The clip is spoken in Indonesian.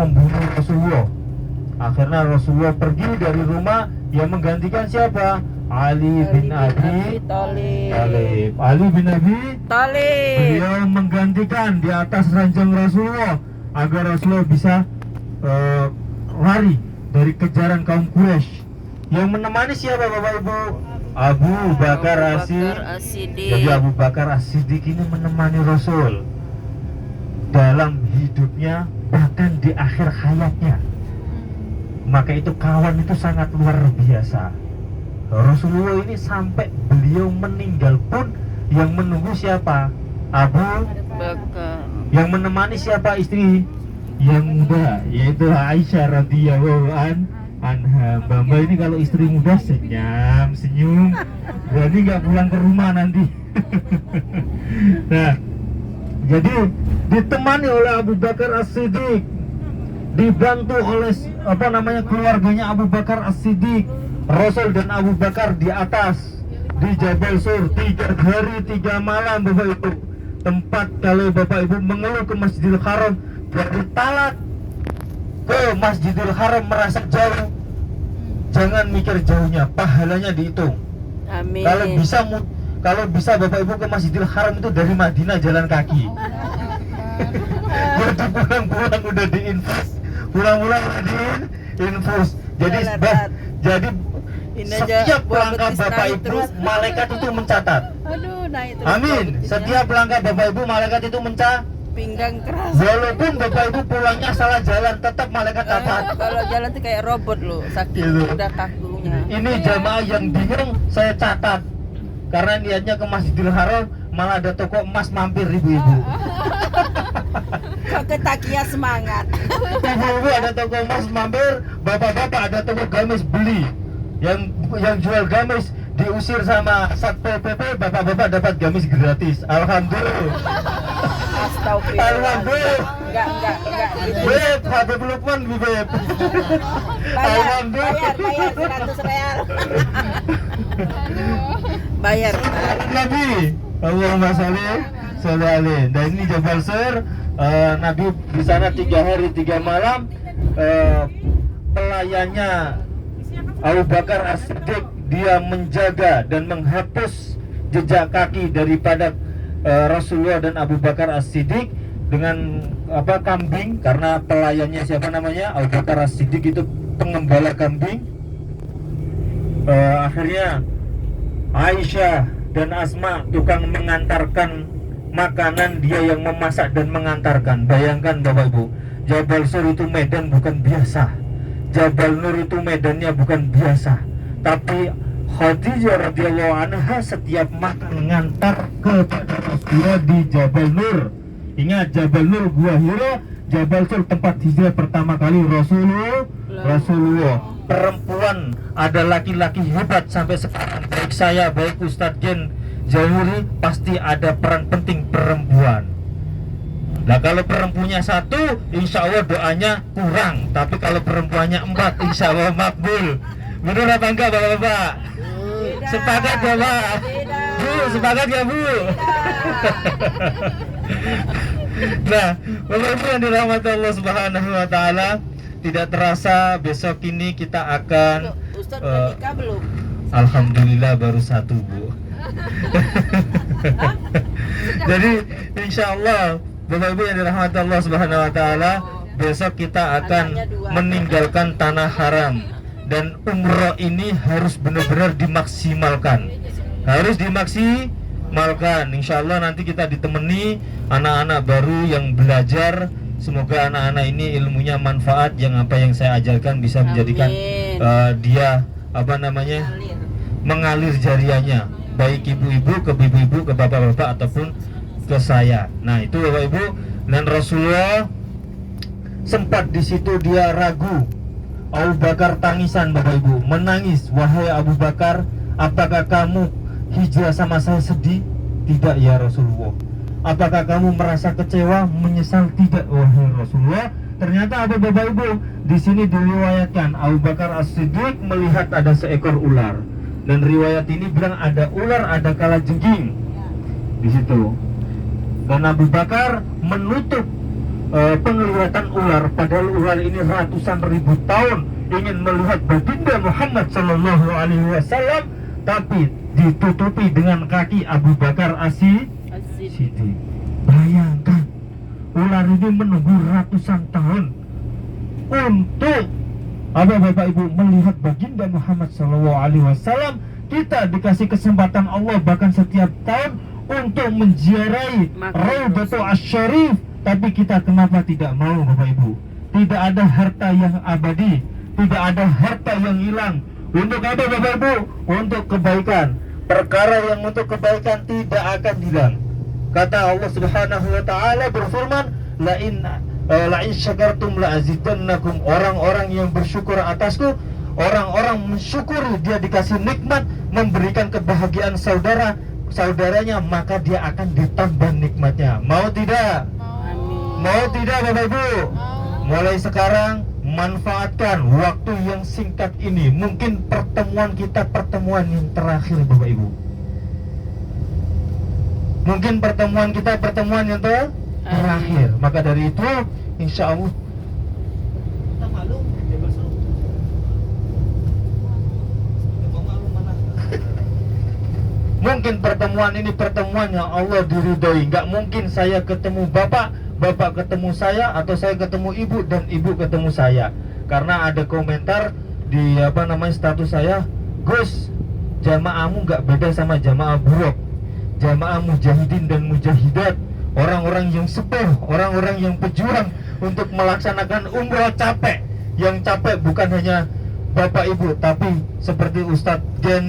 membunuh Rasulullah. Akhirnya Rasulullah pergi dari rumah, yang menggantikan siapa? Ali bin Abi Thalib. Ali bin Abi Thalib. Beliau menggantikan di atas ranjang Rasulullah agar Rasulullah bisa lari dari kejaran kaum Quraisy. Yang menemani siapa Bapak Ibu? Abu Bakar As-Siddiq. Jadi Abu Bakar As-Siddiq ini menemani Rasul dalam hidupnya, bahkan di akhir hayatnya. Maka itu kawan itu sangat luar biasa. Rasulullah ini sampai beliau meninggal pun yang menunggu siapa? Abu Bakar. Yang menemani siapa? Istri yang muda, yaitu Aisyah radhiyallahu anha. Mbak ini kalau istri muda senyum, berarti nggak pulang ke rumah nanti. Nah, jadi ditemani oleh Abu Bakar As-Siddiq, dibantu oleh keluarganya Abu Bakar As-Siddiq. Rasul dan Abu Bakar di atas di Jabal Sur 3 hari 3 malam Bapak Ibu. Tempat kalau Bapak Ibu mengeluh ke Masjidil Haram dari Talat ke Masjidil Haram merasa jauh, jangan mikir jauhnya, pahalanya dihitung. Amin. Kalau bisa Bapak Ibu ke Masjidil Haram itu dari Madinah jalan kaki. Jadi pulang-pulang udah diinfus, pulang-pulang udah diinfus. Jadi setiap langkah Bapak Ibu malaikat itu mencatat. Amin. Setiap langkah Bapak Ibu malaikat itu mencatat. Pinggang keras. Walaupun Bapak Ibu pulangnya salah jalan, tetap malaikat catat. Kalau jalan tuh kayak robot loh, sakit udah kakunya. Ini jamaah yang bingung saya catat. Karena niatnya ke Masjidil Haram, malah ada toko emas mampir ibu-ibu. Kok ketakia semangat. Ibu-ibu ada toko emas mampir, bapak-bapak ada toko gamis beli. Yang jual gamis diusir sama Satpol PP, bapak-bapak dapat gamis gratis. Alhamdulillah. Astagfirullah. Alhamdulillah. Enggak. Beb, Habib Lukman, Beb. Alhamdulillah. Bayar 100 real. Bayar. Nabi, Allahumma sholli alaihi. Dan ini Jabal Sur, Nabi di sana 3 hari 3 malam. Pelayannya Abu Bakar As-Siddiq, dia menjaga dan menghapus jejak kaki daripada Rasulullah dan Abu Bakar As-Siddiq dengan kambing, karena pelayannya siapa namanya? Abu Bakar As-Siddiq itu pengembala kambing. Akhirnya Aisyah dan Asma tukang mengantarkan makanan, dia yang memasak dan mengantarkan. Bayangkan Bapak Ibu, Jabal Sur itu medan bukan biasa. Jabal Nur itu medannya bukan biasa. Tapi Khadijah radhiyallahu anha setiap makan ngantar kepada Rasulullah di Jabal Nur. Ingat, Jabal Nur Gua Hira, Jabal Sur tempat hijrah pertama kali Rasulullah. Perempuan, ada laki-laki hebat sampai sekarang. Baik saya, baik Ustadz Gen Jahuri, pasti ada peran penting perempuan. Nah kalau perempuannya 1, insya Allah doanya kurang. Tapi kalau perempuannya 4, insya Allah makbul. Benar apa enggak Bapak-Bapak? Sepakat ya Pak? Bu, sepakat ya Bu? Nah, Bapak-Ibu yang dirahmati Allah Subhanahu wa Ta'ala, tidak terasa besok ini kita akan Ustadz menikah belum? Alhamdulillah baru 1 Bu. Jadi insya Allah Bapak Ibu yang dirahmati Allah Subhanahu wa Ta'ala, besok kita akan meninggalkan tanah haram. Dan umroh ini harus benar-benar dimaksimalkan. Harus dimaksimalkan. Insya Allah nanti kita ditemani anak-anak baru yang belajar. Semoga anak-anak ini ilmunya manfaat, yang apa yang saya ajarkan bisa menjadikan dia mengalir jariahnya, baik ibu-ibu ke ibu-ibu, ke bapak-bapak ataupun ke saya. Nah itu Bapak Ibu. Dan Rasulullah sempat di situ dia ragu. Abu Bakar tangisan Bapak Ibu, menangis. Wahai Abu Bakar, apakah kamu hijrah sama saya sedih? Tidak ya Rasulullah. Apakah kamu merasa kecewa, menyesal? Tidak wahai Rasulullah. Ternyata apa Bapak Ibu? Di sini diriwayatkan Abu Bakar As-Siddiq melihat ada seekor ular. Dan riwayat ini bilang ada ular, ada kalajengking di situ. Dan Abu Bakar menutup penglihatan ular, padahal ular ini ratusan ribu tahun ingin melihat baginda Muhammad Sallallahu Alaihi Wasallam, tapi ditutupi dengan kaki Abu Bakar As-Siddiq. Bayangkan, ular ini menunggu ratusan tahun untuk Bapak Ibu melihat baginda Muhammad Sallallahu Alaihi Wasallam. Kita dikasih kesempatan Allah bahkan setiap tahun untuk menziarahi Raudhatul Asy-Syarif, tapi kita kenapa tidak mau, Bapak Ibu? Tidak ada harta yang abadi, tidak ada harta yang hilang. Untuk apa, Bapak Ibu? Untuk kebaikan. Perkara yang untuk kebaikan tidak akan hilang. Kata Allah Subhanahu wa taala berfirman, la in syakartum la azidannakum. Orang-orang yang bersyukur atasku, orang-orang mensyukuri dia dikasih nikmat, memberikan kebahagiaan saudaranya, maka dia akan ditambah nikmatnya. Mau tidak? Mau tidak, Bapak Ibu? Mulai sekarang manfaatkan waktu yang singkat ini. Mungkin pertemuan kita pertemuan yang terakhir, Bapak Ibu. Mungkin pertemuan kita pertemuan yang terakhir. Maka dari itu, insya Allah kita maklum, bebas lu. Mungkin pertemuan ini pertemuan yang Allah diridhoi. Nggak mungkin saya ketemu Bapak ketemu saya, atau saya ketemu Ibu dan Ibu ketemu saya. Karena ada komentar di status saya, Gus, jamaahmu nggak beda sama jamaah buruk, jamaah mujahidin dan mujahidat, orang-orang yang sepuh, orang-orang yang pejuang untuk melaksanakan umroh capek. Yang capek bukan hanya Bapak Ibu, tapi seperti Ustadz Gen